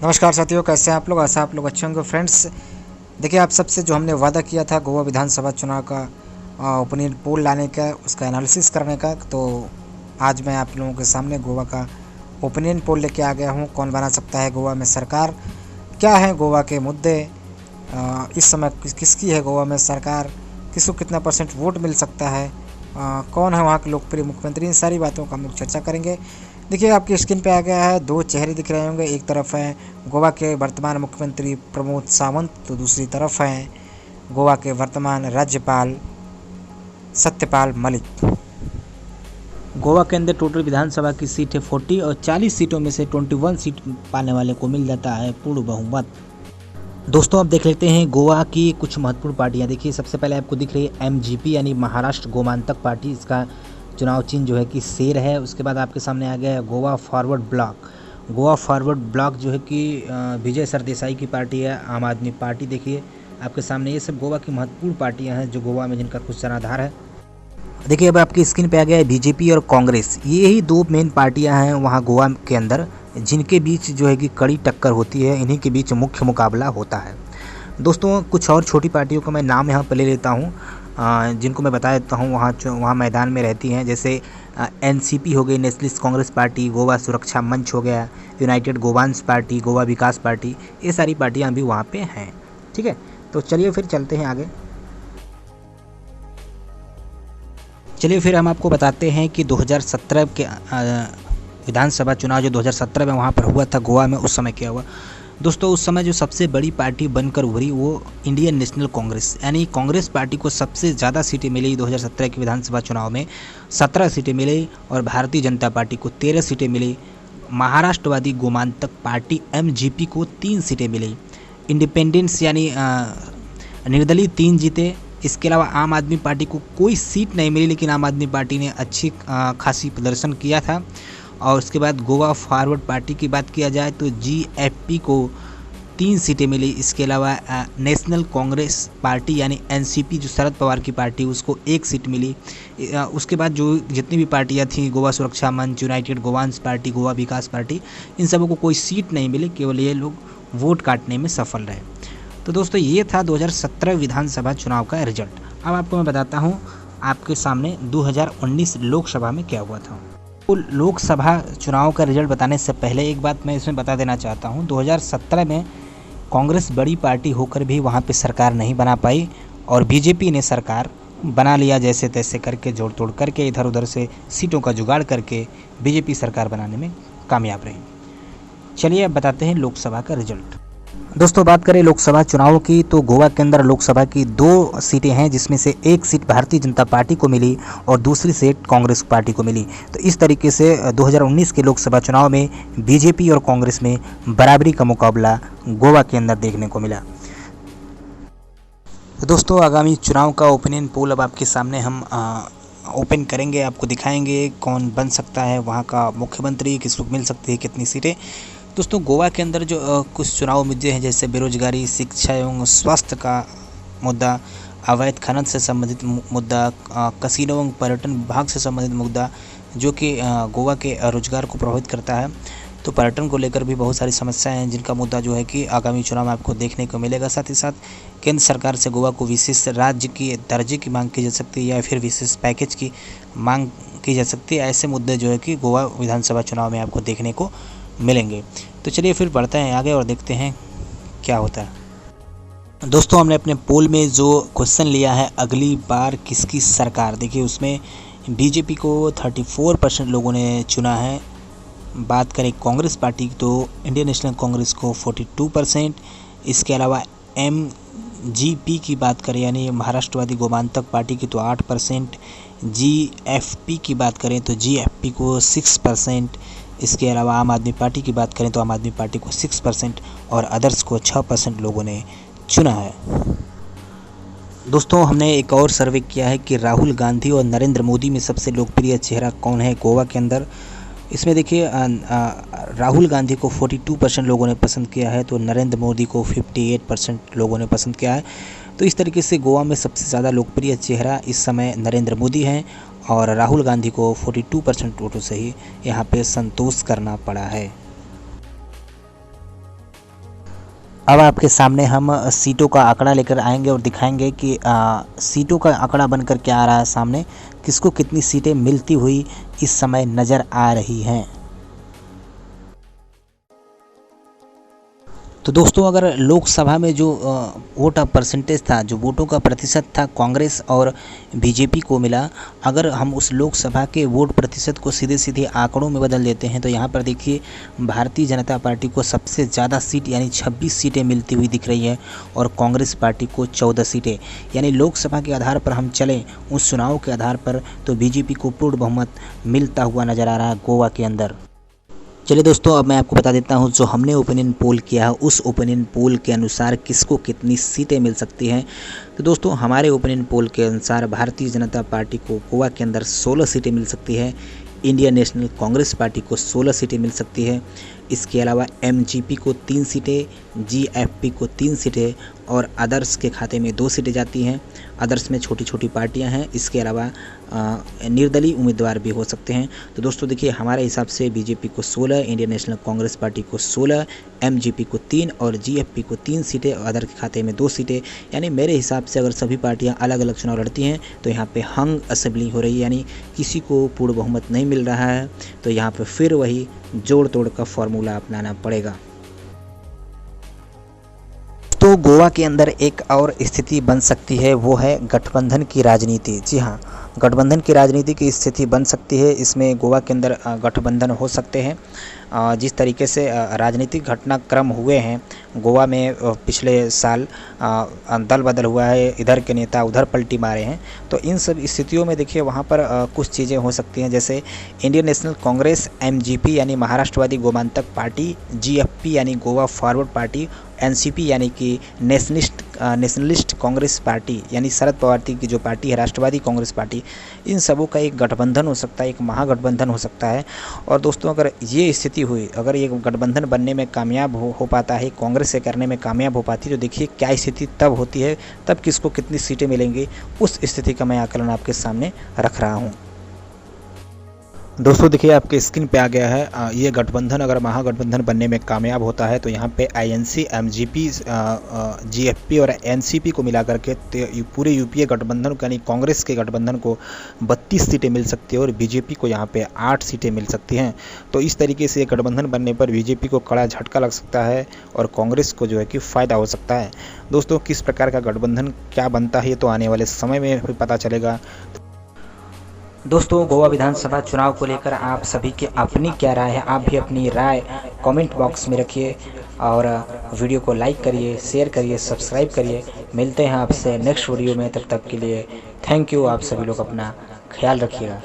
नमस्कार साथियों, कैसे हैं आप लोग। आशा आप लोग अच्छे होंगे। फ्रेंड्स, देखिए, आप सबसे जो हमने वादा किया था गोवा विधानसभा चुनाव का ओपिनियन पोल लाने का, उसका एनालिसिस करने का, तो आज मैं आप लोगों के सामने गोवा का ओपिनियन पोल लेके आ गया हूँ। कौन बना सकता है गोवा में सरकार, क्या है गोवा के मुद्दे, इस समय किसकी है गोवा में सरकार, किसको कितना % वोट मिल सकता है, कौन है वहाँ के लोकप्रिय मुख्यमंत्री, इन सारी बातों का हम लोग चर्चा करेंगे। देखिए, आपकी स्क्रीन पे आ गया है, दो चेहरे दिख रहे होंगे। एक तरफ है गोवा के वर्तमान मुख्यमंत्री प्रमोद सावंत, तो दूसरी तरफ है गोवा के वर्तमान राज्यपाल सत्यपाल मलिक। गोवा के अंदर टोटल विधानसभा की सीट है 40 और 40 सीटों में से 21 सीट पाने वाले को मिल जाता है पूर्ण बहुमत। दोस्तों, अब देख लेते हैं गोवा की कुछ महत्वपूर्ण पार्टियां। देखिए, सबसे पहले आपको दिख रही है MGP यानी महाराष्ट्र गोमांतक पार्टी। इसका चुनाव चिन्ह जो है कि शेर है। उसके बाद आपके सामने आ गया है Goa forward block. Goa forward block जो है कि विजय सरदेसाई की पार्टी है, आम आदमी पार्टी। देखिए आपके सामने, ये सब गोवा की महत्वपूर्ण पार्टियां हैं जो गोवा में जिनका कुछ जनाधार है। देखिए, अब आपकी स्क्रीन पे आ गया है बीजेपी और कांग्रेस। ये ही दो मेन पार्टियां हैं वहाँ गोवा के अंदर, जिनके बीच जो है कि कड़ी टक्कर होती है। इन्हीं के बीच मुख्य मुकाबला होता है। दोस्तों, कुछ और छोटी पार्टियों का मैं नाम यहाँ पर ले लेता हूँ, जिनको मैं बता देता हूँ वहाँ मैदान में रहती हैं। जैसे NCP हो गई, नेशनलिस्ट कांग्रेस पार्टी, गोवा सुरक्षा मंच हो गया, यूनाइटेड गोवांस पार्टी, गोवा विकास पार्टी, ये सारी पार्टियाँ भी वहाँ पे हैं। ठीक है, तो चलिए फिर चलते हैं आगे। चलिए फिर हम आपको बताते हैं कि 2017 के विधानसभा चुनाव जो 2017 में वहाँ पर हुआ था गोवा में, उस समय क्या हुआ। दोस्तों, उस समय जो सबसे बड़ी पार्टी बनकर उभरी वो इंडियन नेशनल कांग्रेस, यानी कांग्रेस पार्टी को सबसे ज़्यादा सीटें मिली 2017 के विधानसभा चुनाव में, 17 सीटें मिली। और भारतीय जनता पार्टी को 13 सीटें मिली। महाराष्ट्रवादी गोमांतक पार्टी MGP को 3 सीटें मिली। इंडिपेंडेंस यानी निर्दलीय 3 जीते। इसके अलावा आम आदमी पार्टी को कोई सीट नहीं मिली, लेकिन आम आदमी पार्टी ने अच्छी खासी प्रदर्शन किया था। और उसके बाद गोवा फॉरवर्ड पार्टी की बात किया जाए तो GFP को 3 सीटें मिली। इसके अलावा नेशनल कांग्रेस पार्टी यानी NCP जो शरद पवार की पार्टी, उसको 1 सीट मिली। उसके बाद जो जितनी भी पार्टियां थीं, गोवा सुरक्षा मंच, यूनाइटेड गोवांस पार्टी, गोवा विकास पार्टी, इन सबों को कोई सीट नहीं मिली, केवल ये लोग वोट काटने में सफल रहे। तो दोस्तों, ये था 2017 विधानसभा चुनाव का रिजल्ट। अब आपको मैं बताता हूँ आपके सामने 2019 लोकसभा में क्या हुआ था। तो लोकसभा चुनाव का रिजल्ट बताने से पहले एक बात मैं इसमें बता देना चाहता हूँ। 2017 में कांग्रेस बड़ी पार्टी होकर भी वहाँ पे सरकार नहीं बना पाई, और बीजेपी ने सरकार बना लिया। जैसे तैसे करके, जोड़ तोड़ करके, इधर उधर से सीटों का जुगाड़ करके बीजेपी सरकार बनाने में कामयाब रही। चलिए अब बताते हैं लोकसभा का रिजल्ट। दोस्तों, बात करें लोकसभा चुनाव की, तो गोवा के अंदर लोकसभा की 2 सीटें हैं, जिसमें से 1 सीट भारतीय जनता पार्टी को मिली और दूसरी सीट कांग्रेस पार्टी को मिली। तो इस तरीके से 2019 के लोकसभा चुनाव में बीजेपी और कांग्रेस में बराबरी का मुकाबला गोवा के अंदर देखने को मिला। तो दोस्तों, आगामी चुनाव का ओपिनियन पोल अब आपके सामने हम ओपन करेंगे, आपको दिखाएंगे कौन बन सकता है वहाँ का मुख्यमंत्री, किसको मिल सकती है कितनी सीटें। दोस्तों, गोवा के अंदर जो कुछ चुनाव मुद्दे हैं, जैसे बेरोजगारी, शिक्षा एवं स्वास्थ्य का मुद्दा, अवैध खनन से संबंधित मुद्दा, कसीनो एवं पर्यटन विभाग से संबंधित मुद्दा, जो कि गोवा के रोजगार को प्रभावित करता है। तो पर्यटन को लेकर भी बहुत सारी समस्याएं हैं, जिनका मुद्दा जो है कि आगामी चुनाव में आपको देखने को मिलेगा। साथ ही साथ केंद्र सरकार से गोवा को विशेष राज्य की दर्जे की मांग की जा सकती है, या फिर विशेष पैकेज की मांग की जा सकती है। ऐसे मुद्दे जो है कि गोवा विधानसभा चुनाव में आपको देखने को मिलेंगे। तो चलिए फिर बढ़ते हैं आगे और देखते हैं क्या होता है। दोस्तों, हमने अपने पोल में जो क्वेश्चन लिया है, अगली बार किसकी सरकार, देखिए उसमें बीजेपी को 34% लोगों ने चुना है। बात करें कांग्रेस पार्टी की, तो इंडियन नेशनल कांग्रेस को 42%। इसके अलावा MGP की बात करें यानी महाराष्ट्रवादी गोमांतक पार्टी की, तो 8%। GFP की बात करें तो GFP को 6%। इसके अलावा आम आदमी पार्टी की बात करें तो आम आदमी पार्टी को 6% और अदर्स को 6% लोगों ने चुना है। दोस्तों, हमने एक और सर्वे किया है कि राहुल गांधी और नरेंद्र मोदी में सबसे लोकप्रिय चेहरा कौन है गोवा के अंदर। इसमें देखिए राहुल गांधी को 42% लोगों ने पसंद किया है, तो नरेंद्र मोदी को 58% लोगों ने पसंद किया है। तो इस तरीके से गोवा में सबसे ज़्यादा लोकप्रिय चेहरा इस समय नरेंद्र मोदी हैं, और राहुल गांधी को 42% वोटों से ही यहाँ पे संतोष करना पड़ा है। अब आपके सामने हम सीटों का आंकड़ा लेकर आएंगे और दिखाएंगे कि सीटों का आंकड़ा बनकर क्या आ रहा है सामने, किसको कितनी सीटें मिलती हुई इस समय नज़र आ रही हैं। तो दोस्तों, अगर लोकसभा में जो वोट का परसेंटेज था, जो वोटों का प्रतिशत था कांग्रेस और बीजेपी को मिला, अगर हम उस लोकसभा के वोट प्रतिशत को सीधे सीधे आंकड़ों में बदल देते हैं तो यहाँ पर देखिए भारतीय जनता पार्टी को सबसे ज़्यादा सीट यानी 26 सीटें मिलती हुई दिख रही है और कांग्रेस पार्टी को 14 सीटें। यानी लोकसभा के आधार पर हम चलें, उस चुनाव के आधार पर, तो बीजेपी को पूर्ण बहुमत मिलता हुआ नज़र आ रहा है गोवा के अंदर। चलिए दोस्तों, अब मैं आपको बता देता हूं जो हमने ओपिनियन पोल किया है, उस ओपिनियन पोल के अनुसार किसको कितनी सीटें मिल सकती हैं। तो दोस्तों, हमारे ओपिनियन पोल के अनुसार भारतीय जनता पार्टी को गोवा के अंदर 16 सीटें मिल सकती है, इंडियन नेशनल कांग्रेस पार्टी को 16 सीटें मिल सकती है। इसके अलावा एमजीपी को 3 सीटें, जीएफपी को 3 सीटें और अदर्स के खाते में 2 सीटें जाती हैं। अदर्स में छोटी छोटी पार्टियां हैं। इसके अलावा निर्दलीय उम्मीदवार भी हो सकते हैं। तो दोस्तों देखिए, हमारे हिसाब से बीजेपी को 16, इंडियन नेशनल कांग्रेस पार्टी को 16, एमजीपी को 3 और जीएफपी को 3 सीटें और अदर के खाते में 2 सीटें। यानी मेरे हिसाब से अगर सभी पार्टियां अलग अलग चुनाव लड़ती हैं तो यहाँ पे हंग असेंबली हो रही है, यानी किसी को पूर्ण बहुमत नहीं मिल रहा है। तो यहाँ पर फिर वही जोड़ तोड़ का फॉर्मूला अपनाना पड़ेगा। तो गोवा के अंदर एक और स्थिति बन सकती है, वो है गठबंधन की राजनीति। जी हाँ, गठबंधन की राजनीति की स्थिति बन सकती है। इसमें गोवा के अंदर गठबंधन हो सकते हैं। जिस तरीके से राजनीतिक घटनाक्रम हुए हैं गोवा में पिछले साल, दल बदल हुआ है, इधर के नेता उधर पलटी मारे हैं, तो इन सब स्थितियों में देखिए वहाँ पर कुछ चीज़ें हो सकती हैं, जैसे इंडियन नेशनल कांग्रेस, एमजीपी यानी महाराष्ट्रवादी गोमांतक पार्टी, जीएफपी यानी गोवा फॉरवर्ड पार्टी, एनसीपी यानी कि नेशनलिस्ट कांग्रेस पार्टी यानी शरद पवार की जो पार्टी है, राष्ट्रवादी कांग्रेस पार्टी, इन सबों का एक गठबंधन हो सकता है, एक महागठबंधन हो सकता है। और दोस्तों, अगर ये स्थिति हुई, अगर ये गठबंधन बनने में कामयाब हो पाता है, कांग्रेस से करने में कामयाब हो पाती है, तो देखिए क्या स्थिति तब होती है, तब किसको कितनी सीटें मिलेंगी, उस स्थिति का मैं आकलन आपके सामने रख रहा हूँ। दोस्तों देखिए, आपके स्क्रीन पे आ गया है ये गठबंधन अगर महागठबंधन बनने में कामयाब होता है तो यहाँ पे आईएनसी, एमजीपी, जीएफपी और एनसीपी को मिला करके पूरे यूपीए गठबंधन को यानी कांग्रेस के गठबंधन को 32 सीटें मिल सकती है और बीजेपी को यहाँ पे 8 सीटें मिल सकती हैं। तो इस तरीके से गठबंधन बनने पर बीजेपी को कड़ा झटका लग सकता है और कांग्रेस को जो है कि फ़ायदा हो सकता है। दोस्तों, किस प्रकार का गठबंधन क्या बनता है ये तो आने वाले समय में भी पता चलेगा। दोस्तों, गोवा विधानसभा चुनाव को लेकर आप सभी की अपनी क्या राय है, आप भी अपनी राय कमेंट बॉक्स में रखिए और वीडियो को लाइक करिए, शेयर करिए, सब्सक्राइब करिए। मिलते हैं आपसे नेक्स्ट वीडियो में, तब तक के लिए थैंक यू। आप सभी लोग अपना ख्याल रखिएगा।